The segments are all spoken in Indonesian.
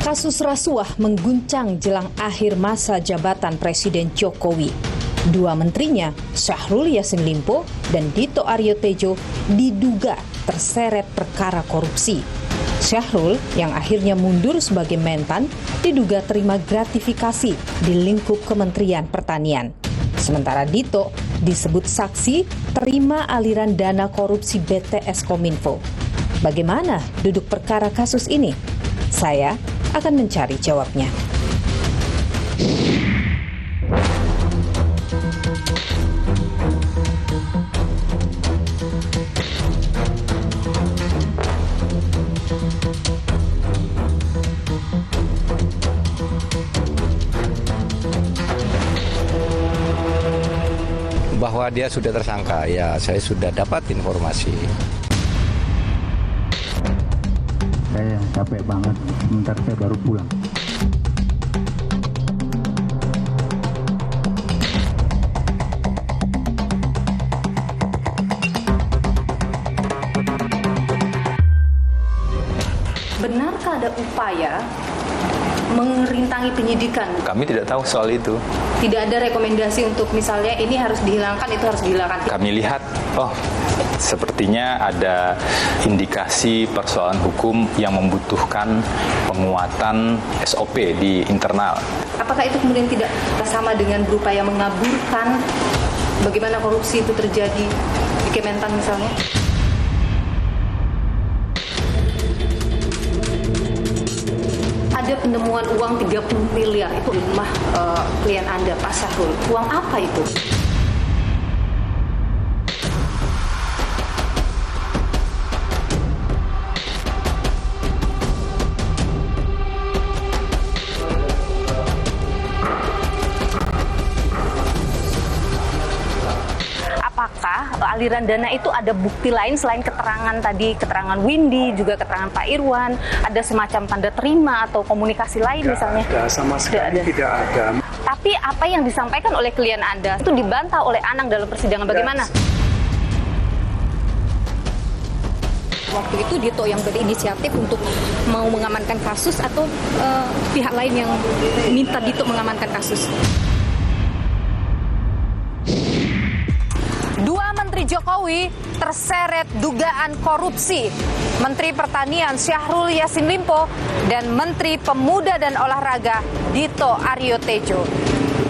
Kasus rasuah mengguncang jelang akhir masa jabatan Presiden Jokowi. Dua menterinya, Syahrul Yassin Limpo dan Dito Aryo Tejo, diduga terseret perkara korupsi. Syahrul yang akhirnya mundur sebagai Mentan diduga terima gratifikasi di lingkup Kementerian Pertanian. Sementara Dito disebut saksi terima aliran dana korupsi BTS Kominfo. Bagaimana duduk perkara kasus ini? Saya akan mencari jawabnya. Bahwa dia sudah tersangka, ya saya sudah dapat informasi. Saya capek banget, sebentar saya baru pulang. Benarkah ada upaya merintangi penyidikan? Kami tidak tahu soal itu. Tidak ada rekomendasi untuk misalnya ini harus dihilangkan, itu harus dihilangkan. Kami lihat, sepertinya ada indikasi persoalan hukum yang membutuhkan penguatan SOP di internal. Apakah itu kemudian tidak sama dengan berupaya mengaburkan bagaimana korupsi itu terjadi di Kementan misalnya? Ada penemuan uang 30 miliar itu di rumah klien Anda, Pak Syahrul. Uang apa itu? Apakah aliran dana itu ada bukti lain selain keterangan tadi, keterangan Windy, juga keterangan Pak Irwan, ada semacam tanda terima atau komunikasi lain misalnya? Tidak ada, sama sekali tidak ada. Tapi apa yang disampaikan oleh klien Anda itu dibantah oleh Anang dalam persidangan, bagaimana? Waktu itu Dito yang berinisiatif untuk mau mengamankan kasus atau pihak lain yang minta Dito mengamankan kasus? Dua Menteri Jokowi terseret dugaan korupsi. Menteri Pertanian Syahrul Yassin Limpo dan Menteri Pemuda dan Olahraga Dito Aryo Tejo.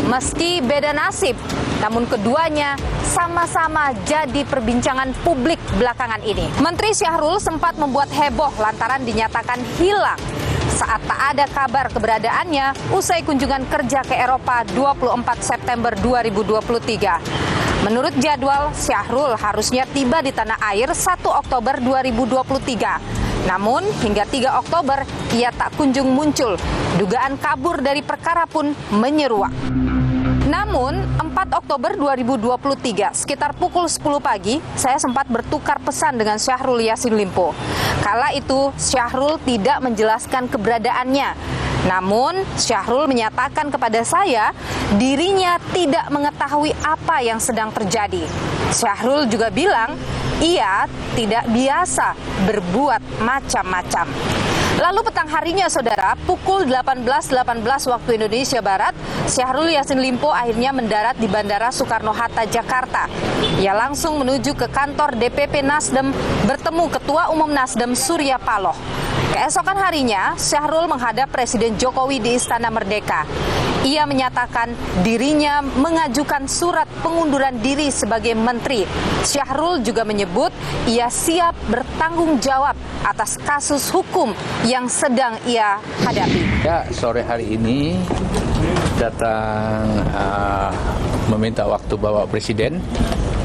Meski beda nasib, namun keduanya sama-sama jadi perbincangan publik belakangan ini. Menteri Syahrul sempat membuat heboh lantaran dinyatakan hilang saat tak ada kabar keberadaannya usai kunjungan kerja ke Eropa 24 September 2023. Menurut jadwal, Syahrul harusnya tiba di tanah air 1 Oktober 2023. Namun, hingga 3 Oktober, ia tak kunjung muncul. Dugaan kabur dari perkara pun menyeruak. Namun, 4 Oktober 2023, sekitar pukul 10 pagi, saya sempat bertukar pesan dengan Syahrul Yassin Limpo. Kala itu, Syahrul tidak menjelaskan keberadaannya. Namun, Syahrul menyatakan kepada saya, dirinya tidak mengetahui apa yang sedang terjadi. Syahrul juga bilang, ia tidak biasa berbuat macam-macam. Lalu petang harinya, saudara, pukul 18.18 waktu Indonesia Barat, Syahrul Yassin Limpo akhirnya mendarat di Bandara Soekarno-Hatta, Jakarta. Ia langsung menuju ke kantor DPP Nasdem bertemu Ketua Umum Nasdem Surya Paloh. Keesokan harinya, Syahrul menghadap Presiden Jokowi di Istana Merdeka. Ia menyatakan dirinya mengajukan surat pengunduran diri sebagai menteri. Syahrul juga menyebut ia siap bertanggung jawab atas kasus hukum yang sedang ia hadapi. Ya, sore hari ini datang meminta waktu Bapak Presiden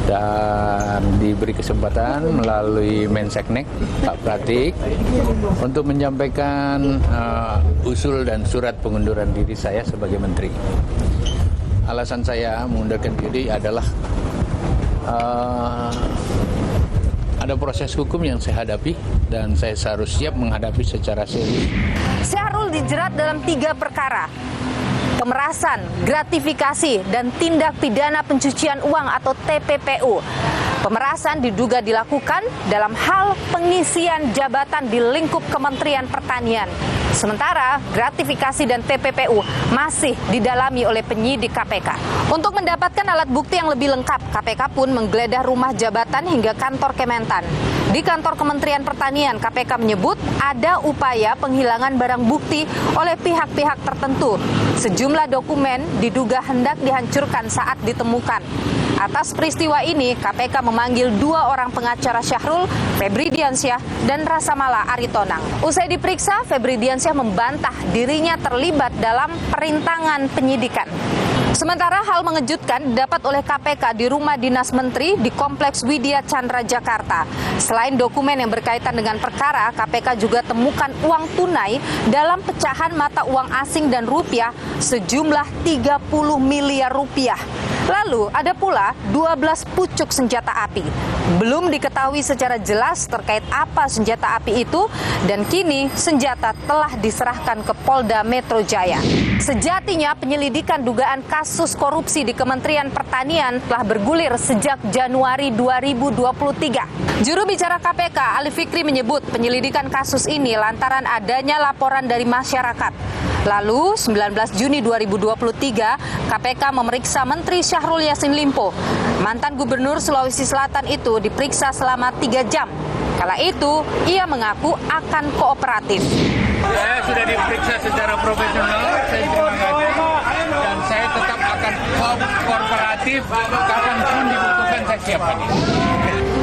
dan diberi kesempatan melalui Menseknek Pak Pratik untuk menyampaikan usul dan surat pengunduran diri saya sebagai menteri. Alasan saya mengundurkan diri adalah ada proses hukum yang saya hadapi dan saya harus siap menghadapi secara serius. Syahrul dijerat dalam 3 perkara. Pemerasan, gratifikasi, dan tindak pidana pencucian uang atau TPPU. Pemerasan diduga dilakukan dalam hal pengisian jabatan di lingkup Kementerian Pertanian. Sementara gratifikasi dan TPPU masih didalami oleh penyidik KPK. Untuk mendapatkan alat bukti yang lebih lengkap, KPK pun menggeledah rumah jabatan hingga kantor Kementan. Di kantor Kementerian Pertanian, KPK menyebut ada upaya penghilangan barang bukti oleh pihak-pihak tertentu. Sejumlah dokumen diduga hendak dihancurkan saat ditemukan. Atas peristiwa ini, KPK memanggil 2 orang pengacara Syahrul, Febri Diansyah, dan Rasamala Aritonang. Usai diperiksa, Febri Diansyah membantah dirinya terlibat dalam perintangan penyidikan. Sementara hal mengejutkan didapat oleh KPK di rumah dinas menteri di Kompleks Widya Chandra, Jakarta. Selain dokumen yang berkaitan dengan perkara, KPK juga temukan uang tunai dalam pecahan mata uang asing dan rupiah sejumlah 30 miliar rupiah. Lalu ada pula 12 pucuk senjata api. Belum diketahui secara jelas terkait apa senjata api itu, dan kini senjata telah diserahkan ke Polda Metro Jaya. Sejatinya penyelidikan dugaan kasus korupsi di Kementerian Pertanian telah bergulir sejak Januari 2023. Juru bicara KPK Ali Fikri menyebut penyelidikan kasus ini lantaran adanya laporan dari masyarakat. Lalu 19 Juni 2023, KPK memeriksa Menteri Syahrul Yassin Limpo. Mantan Gubernur Sulawesi Selatan itu diperiksa selama 3 jam. Kala itu, ia mengaku akan kooperatif. Saya sudah diperiksa secara profesional, saya terima kasih, dan saya tetap akan kooperatif kapanpun dibutuhkan, saya siap hadir.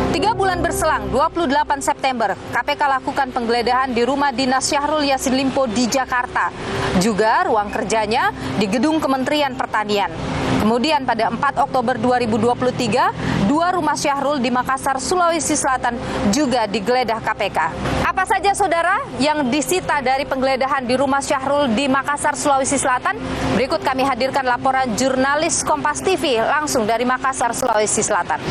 3 bulan berselang, 28 September, KPK lakukan penggeledahan di rumah dinas Syahrul Yassin Limpo di Jakarta. Juga ruang kerjanya di gedung Kementerian Pertanian. Kemudian pada 4 Oktober 2023, 2 rumah Syahrul di Makassar, Sulawesi Selatan juga digeledah KPK. Apa saja saudara yang disita dari penggeledahan di rumah Syahrul di Makassar, Sulawesi Selatan? Berikut kami hadirkan laporan jurnalis Kompas TV langsung dari Makassar, Sulawesi Selatan.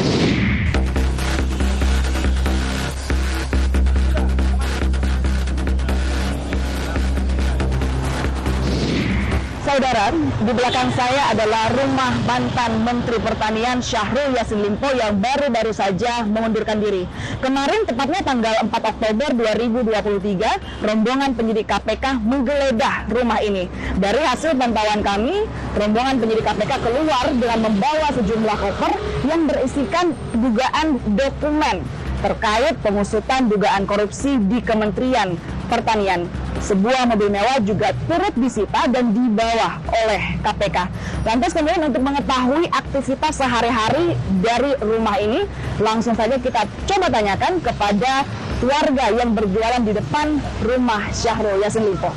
Saudara, di belakang saya adalah rumah mantan Menteri Pertanian Syahrul Yassin Limpo yang baru-baru saja mengundurkan diri. Kemarin, tepatnya tanggal 4 Oktober 2023, rombongan penyidik KPK menggeledah rumah ini. Dari hasil pantauan kami, rombongan penyidik KPK keluar dengan membawa sejumlah koper yang berisikan dugaan dokumen terkait pengusutan dugaan korupsi di Kementerian Pertanian. Sebuah mobil mewah juga turut disita dan dibawa oleh KPK. Lantas kemudian untuk mengetahui aktivitas sehari-hari dari rumah ini, langsung saja kita coba tanyakan kepada warga yang berjualan di depan rumah Syahrul Yassin Limpo.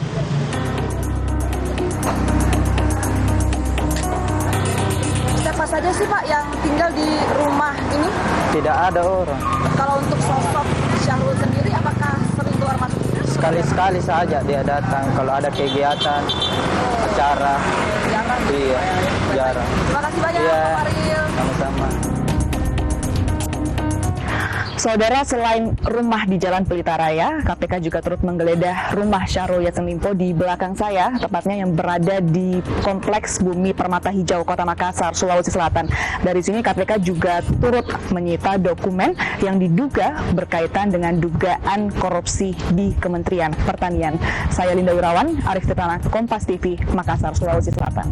Siapa saja sih Pak yang tinggal di rumah ini? Tidak ada orang. Kalau untuk sosok Syahrul sendiri, apakah sering keluar masuk? Sekali-sekali saja dia datang kalau ada kegiatan, acara. Jarang. Iya, jarang. Terima kasih banyak Iya, Pak Faril. sama-sama. Saudara, selain rumah di Jalan Pelita Raya, KPK juga turut menggeledah rumah Syahrul Yassin Limpo di belakang saya, tepatnya yang berada di Kompleks Bumi Permata Hijau, Kota Makassar, Sulawesi Selatan. Dari sini KPK juga turut menyita dokumen yang diduga berkaitan dengan dugaan korupsi di Kementerian Pertanian. Saya Linda Wirawan, Arif Tirtana, Kompas TV, Makassar, Sulawesi Selatan.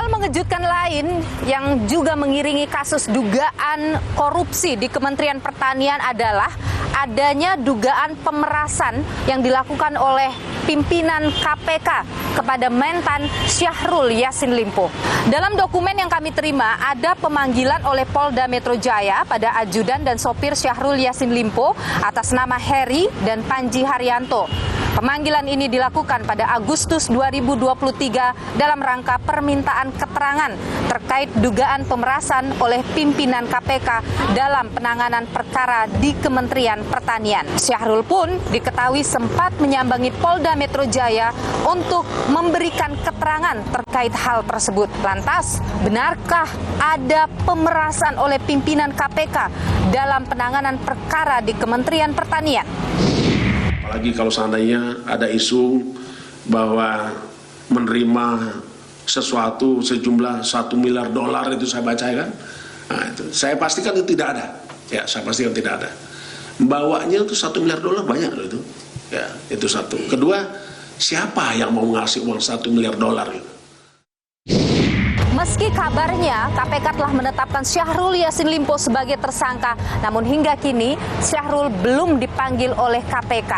Mengejutkan lain yang juga mengiringi kasus dugaan korupsi di Kementerian Pertanian adalah adanya dugaan pemerasan yang dilakukan oleh pimpinan KPK kepada mantan Syahrul Yassin Limpo. Dalam dokumen yang kami terima, ada pemanggilan oleh Polda Metro Jaya pada ajudan dan sopir Syahrul Yassin Limpo atas nama Heri dan Panji Haryanto. Pemanggilan ini dilakukan pada Agustus 2023 dalam rangka permintaan keterangan terkait dugaan pemerasan oleh pimpinan KPK dalam penanganan perkara di Kementerian Pertanian. Syahrul pun diketahui sempat menyambangi Polda Metro Jaya untuk memberikan keterangan terkait hal tersebut. Lantas, benarkah ada pemerasan oleh pimpinan KPK dalam penanganan perkara di Kementerian Pertanian? Apalagi kalau seandainya ada isu bahwa menerima sesuatu sejumlah $1 miliar itu saya baca kan, nah, itu saya pastikan itu tidak ada. Ya, saya pastikan tidak ada. Bawanya itu $1 miliar banyak loh itu. Ya, itu satu. Kedua, siapa yang mau ngasih uang 1 miliar dolar itu? Meski kabarnya KPK telah menetapkan Syahrul Yassin Limpo sebagai tersangka, namun hingga kini Syahrul belum dipanggil oleh KPK.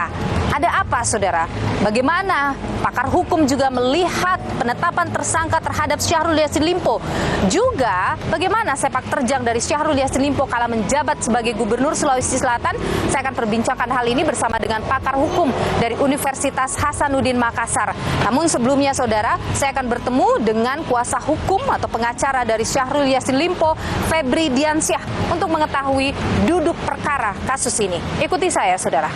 Ada apa, saudara? Bagaimana pakar hukum juga melihat penetapan tersangka terhadap Syahrul Yassin Limpo? Juga bagaimana sepak terjang dari Syahrul Yassin Limpo kala menjabat sebagai Gubernur Sulawesi Selatan? Saya akan perbincangkan hal ini bersama dengan pakar hukum dari Universitas Hasanuddin Makassar. Namun sebelumnya, saudara, saya akan bertemu dengan kuasa hukum atau pengacara dari Syahrul Yassin Limpo, Febri Diansyah, untuk mengetahui duduk perkara kasus ini. Ikuti saya, saudara.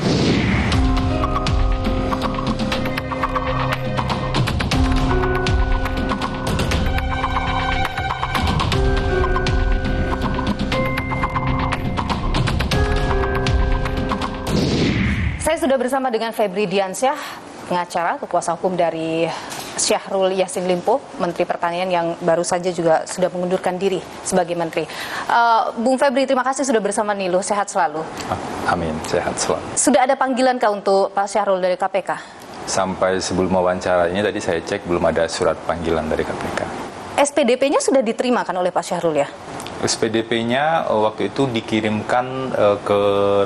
Saya sudah bersama dengan Febri Diansyah, pengacara atau kuasa hukum dari Syahrul Yassin Limpo, Menteri Pertanian yang baru saja juga sudah mengundurkan diri sebagai Menteri. Bung Febri, terima kasih sudah bersama Niluh. Sehat selalu. Amin, sehat selalu. Sudah ada panggilan kah untuk Pak Syahrul dari KPK? Sampai sebelum wawancaranya tadi saya cek belum ada surat panggilan dari KPK. SPDP-nya sudah diterima kan oleh Pak Syahrul ya? SPDP-nya waktu itu dikirimkan ke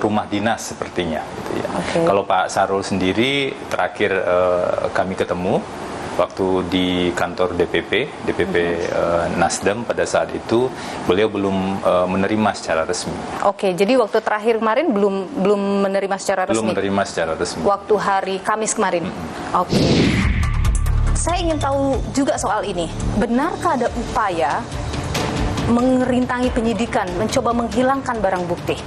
rumah dinas sepertinya. Gitu ya. Okay. Kalau Pak Syahrul sendiri terakhir kami ketemu waktu di kantor DPP Nasdem pada saat itu beliau belum menerima secara resmi. Oke, jadi waktu terakhir kemarin belum menerima secara resmi. Belum menerima secara resmi. Waktu hari Kamis kemarin. Oke. Saya ingin tahu juga soal ini. Benarkah ada upaya mengerintangi penyidikan, mencoba menghilangkan barang bukti?